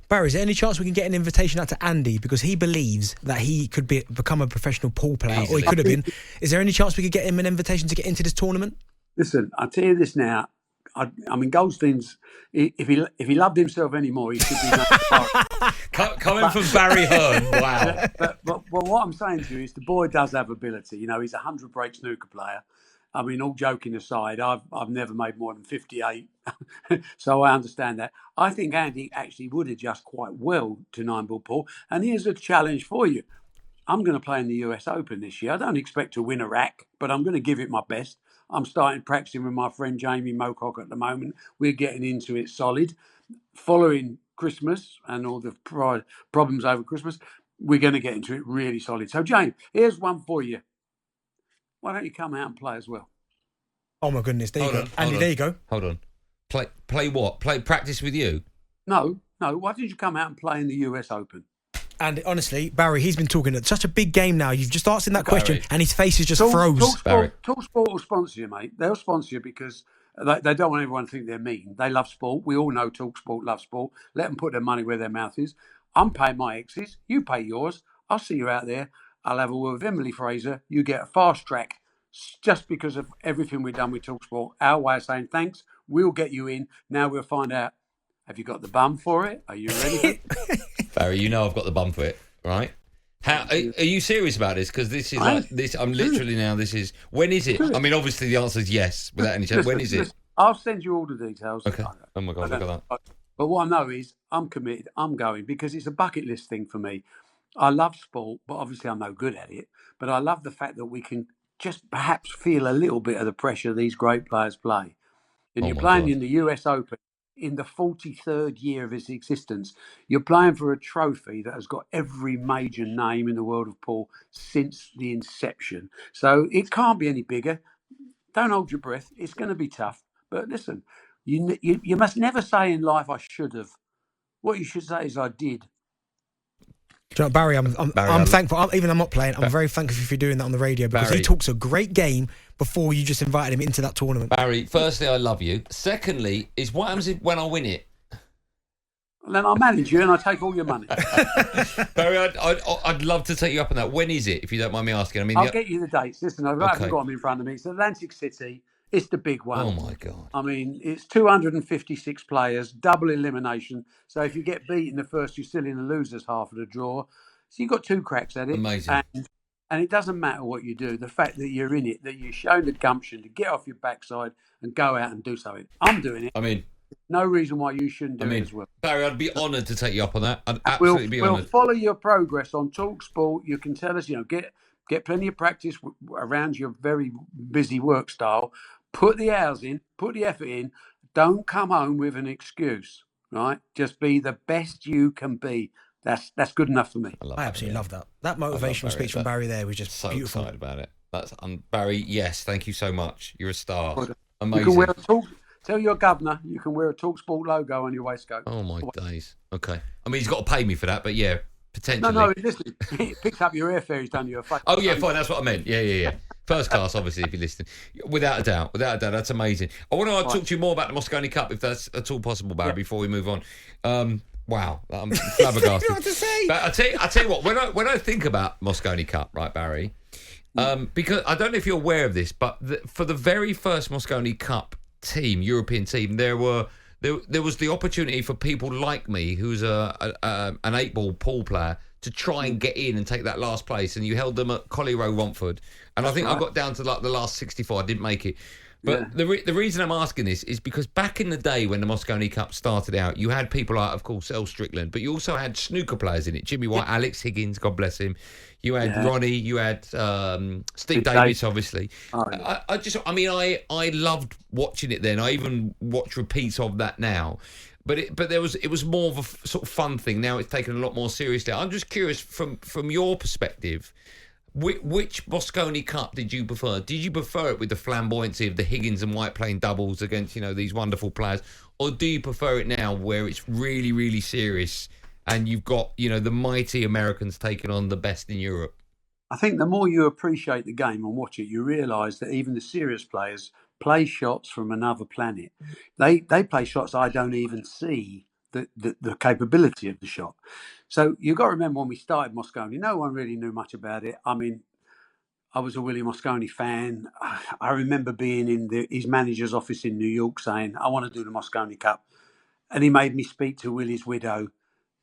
Barry, is there any chance we can get an invitation out to Andy, because he believes that he could become a professional pool player, or he could have been? Is there any chance we could get him an invitation to get into this tournament? Listen, I'll tell you this now. I mean, Goldstein's, if he loved himself anymore, he should be... Coming from Barry Hearn, wow. But what I'm saying to you is the boy does have ability. You know, he's a 100-break snooker player. I mean, all joking aside, I've never made more than 58, so I understand that. I think Andy actually would adjust quite well to 9-ball pool. And here's a challenge for you. I'm going to play in the US Open this year. I don't expect to win a rack, but I'm going to give it my best. I'm starting practicing with my friend Jamie Mocock at the moment. We're getting into it solid. Following Christmas and all the problems over Christmas, we're going to get into it really solid. So, James, here's one for you. Why don't you come out and play as well? Oh, my goodness. There you go. Andy, there you go. Hold on. Play what? Play practice with you? No. Why didn't you come out and play in the US Open? And honestly, Barry, he's been talking at such a big game now. You've just asked him that question and his face is just froze. talkSPORT will sponsor you, mate. They'll sponsor you because they don't want everyone to think they're mean. They love sport. We all know talkSPORT loves sport. Let them put their money where their mouth is. I'm paying my exes. You pay yours. I'll see you out there. I'll have a word with Emily Fraser. You get a fast track just because of everything we've done with talkSPORT. Our way of saying thanks. We'll get you in. Now we'll find out. Have you got the bum for it? Are you ready? Barry, you know I've got the bum for it, right? How are you serious about this? Because this is like this. I'm literally now. This is when is it? I mean, obviously the answer is yes, without any chance. When is it? I'll send you all the details. Okay. Oh my God, look at that. But what I know is I'm committed. I'm going because it's a bucket list thing for me. I love sport, but obviously I'm no good at it. But I love the fact that we can just perhaps feel a little bit of the pressure these great players play. And you're playing in the US Open. In the 43rd year of its existence, you're playing for a trophy that has got every major name in the world of pool since the inception. So it can't be any bigger. Don't hold your breath. It's going to be tough. But listen, you must never say in life, I should have. What you should say is, I did. Do you know, Barry, I'm thankful. Even I'm not playing. I'm very thankful for you doing that on the radio because he talks a great game before you just invited him into that tournament. Barry, firstly, I love you. Secondly, is what happens when I win it? Then I'll manage you and I take all your money. Barry, I'd love to take you up on that. When is it, if you don't mind me asking? I mean, I'll get you the dates. Listen, I haven't got them in front of me. It's Atlantic City. It's the big one. Oh, my God. I mean, it's 256 players, double elimination. So if you get beaten the first, you're still in the losers' half of the draw. So you've got 2 cracks at it. Amazing. And it doesn't matter what you do. The fact that you're in it, that you've shown the gumption to get off your backside and go out and do something. I'm doing it. I mean, no reason why you shouldn't do it as well. Barry, I'd be honoured to take you up on that. I'd absolutely be honoured. We'll follow your progress on talkSPORT. You can tell us, get plenty of practice around your very busy work style. Put the hours in, put the effort in. Don't come home with an excuse, right? Just be the best you can be. That's good enough for me. I absolutely love that. That motivational speech from Barry there was just so beautiful. Excited about it. That's Barry. Yes, thank you so much. You're a star. Amazing. You can tell your governor you can wear a talkSPORT logo on your waistcoat. Oh my days. Okay. I mean, he's got to pay me for that, but yeah, potentially. No. Listen, he picks up your airfare. He's done you a favour. Oh yeah, fine. That's what I meant. Yeah. First class, obviously, if you're listening. Without a doubt. That's amazing. I want to talk to you more about the Moscone Cup, if that's at all possible, Barry, before we move on. Wow, I'm flabbergasted. I don't know what to say. But I tell you what, when I think about Moscone Cup, right, Barry, because I don't know if you're aware of this, but for the very first Moscone Cup team, European team, there was the opportunity for people like me, who's an 8-ball pool player, to try and get in and take that last place, and you held them at Collie Row, Romford, and I think I got down to like the last 64. I didn't make it. But the reason I'm asking this is because back in the day when the Moscone Cup started out, you had people like, of course, El Strickland, but you also had snooker players in it. Jimmy White, Alex Higgins, God bless him. You had Ronnie, you had Steve Davis, obviously. Oh, yeah. I loved watching it then. I even watch repeats of that now. But it was more of a sort of fun thing. Now it's taken a lot more seriously. I'm just curious from your perspective, which Moscone Cup did you prefer? Did you prefer it with the flamboyancy of the Higgins and White playing doubles against, these wonderful players? Or do you prefer it now where it's really, really serious and you've got, the mighty Americans taking on the best in Europe? I think the more you appreciate the game and watch it, you realise that even the serious players play shots from another planet. They play shots I don't even see the capability of the shot. So you've got to remember when we started Mosconi, no one really knew much about it. I mean, I was a Willie Mosconi fan. I remember being in his manager's office in New York saying, I want to do the Mosconi Cup. And he made me speak to Willie's widow,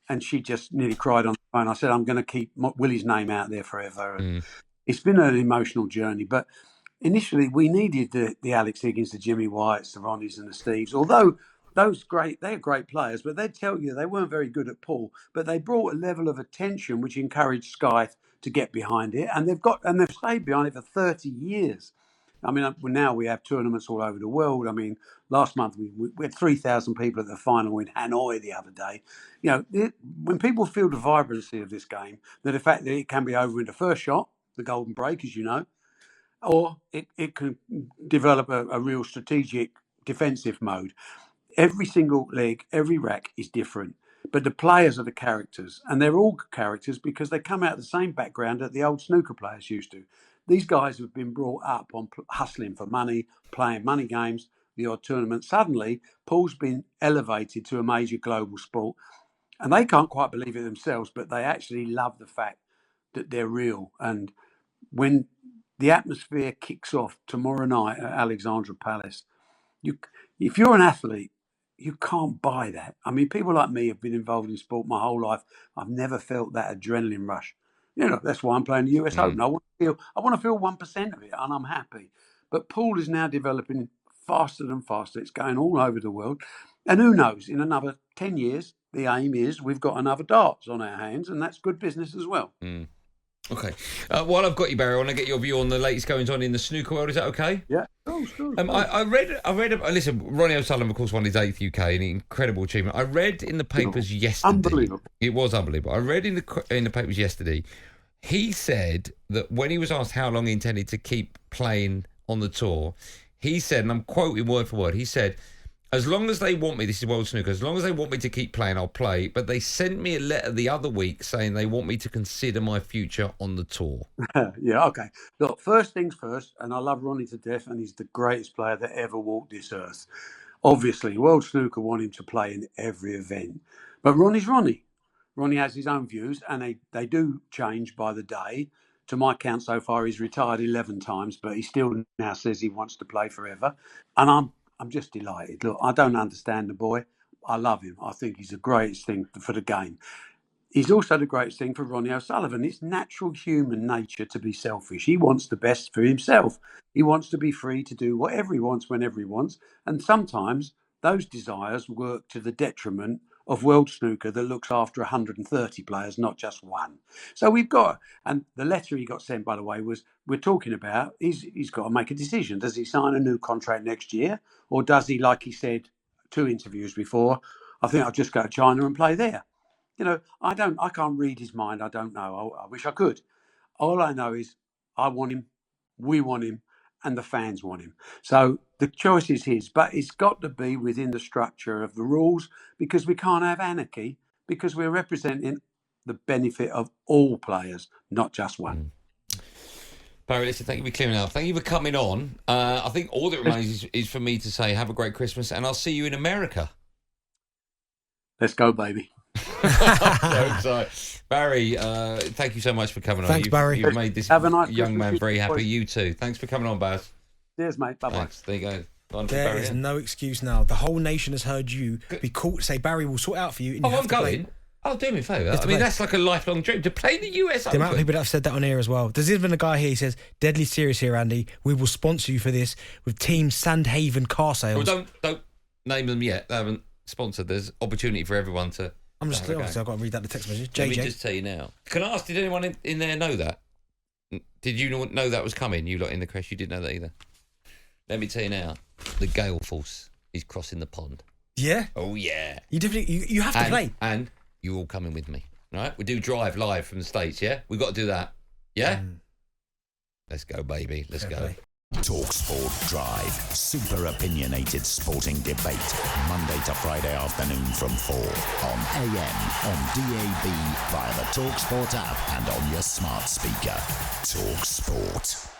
and she just nearly cried on the phone. I said, I'm going to keep Willie's name out there forever. And it's been an emotional journey. But initially, we needed the Alex Higgins, the Jimmy Whites, the Ronnies and the Steves. Although they're great players, but they'd tell you they weren't very good at pool. But they brought a level of attention which encouraged Sky to get behind it, and they've stayed behind it for 30 years. I mean, now we have tournaments all over the world. I mean, last month we had 3,000 people at the final in Hanoi the other day. You know, when people feel the vibrancy of this game, the fact that it can be over in the first shot, the golden break, as you know, or it can develop a real strategic defensive mode. Every single leg, every rack is different. But the players are the characters, and they're all characters because they come out of the same background that the old snooker players used to. These guys have been brought up on hustling for money, playing money games, the odd tournament. Suddenly, pool's been elevated to a major global sport, and they can't quite believe it themselves, but they actually love the fact that they're real. And when the atmosphere kicks off tomorrow night at Alexandra Palace, if you're an athlete, you can't buy that. I mean, people like me have been involved in sport my whole life. I've never felt that adrenaline rush. You know, that's why I'm playing the US Open. I want to feel 1% of it, and I'm happy. But pool is now developing faster and faster. It's going all over the world. And who knows, in another 10 years, the aim is we've got another darts on our hands, and that's good business as well. Okay. While I've got you, Barry, I want to get your view on the latest goings on in the snooker world. Is that okay? Yeah. Sure. I read. Listen, Ronnie O'Sullivan, of course, won his 8th UK, an incredible achievement. I read in the papers yesterday. Unbelievable. It was unbelievable. I read in the papers yesterday. He said that when he was asked how long he intended to keep playing on the tour, he said, and I'm quoting word for word, he said, as long as they want me, this is World Snooker, as long as they want me to keep playing, I'll play. But they sent me a letter the other week saying they want me to consider my future on the tour. Yeah, okay. Look, first things first, and I love Ronnie to death, and he's the greatest player that ever walked this earth. Obviously, World Snooker want him to play in every event. But Ronnie's Ronnie. Ronnie has his own views, and they do change by the day. To my count so far, he's retired 11 times, but he still now says he wants to play forever. And I'm just delighted. Look, I don't understand the boy. I love him. I think he's the greatest thing for the game. He's also the greatest thing for Ronnie O'Sullivan. It's natural human nature to be selfish. He wants the best for himself. He wants to be free to do whatever he wants whenever he wants. And sometimes those desires work to the detriment of World Snooker that looks after 130 players, not just one. So we've got, and the letter he got sent, by the way, was we're talking about, he's got to make a decision. Does he sign a new contract next year? Or does he, like he said 2 interviews before, I think I'll just go to China and play there. You know, I can't read his mind. I don't know. I wish I could. All I know is I want him, we want him, and the fans want him. So the choice is his, but it's got to be within the structure of the rules because we can't have anarchy because we're representing the benefit of all players, not just one. Barry, listen, thank you for clearing up. Thank you for coming on. I think all that remains is for me to say have a great Christmas and I'll see you in America. Let's go, baby. So, Barry, thank you so much for coming on. Thanks, Barry. You've made this young man very happy. You too. Thanks for coming on, Baz. Cheers, mate. Bye-bye. Thanks. There you go. There is no excuse now. The whole nation has heard you be caught. Say Barry will sort out for you. And I'm going. I'll do me a favour. I mean, that's like a lifelong dream to play the US Open. The amount of people that have said that on here as well. There's even a guy here, he says, deadly serious here, Andy. We will sponsor you for this with Team Sandhaven Car Sales. Well, don't name them yet. They haven't sponsored. There's opportunity for everyone to. I'm just obviously I've got to read out the text message. JJ. Let me just tell you now. Can I ask, did anyone in there know that? Did you know that was coming? You lot in the crash, you didn't know that either. Let me tell you now. The gale force is crossing the pond. Yeah? Oh, yeah. You definitely, you have to play. And you're all coming with me, right? We do drive live from the States, yeah? We've got to do that. Yeah? Let's go, baby. Let's go. talkSPORT Drive. Super opinionated sporting debate. Monday to Friday afternoon from 4 on AM, on DAB, via the talkSPORT app and on your smart speaker. talkSPORT.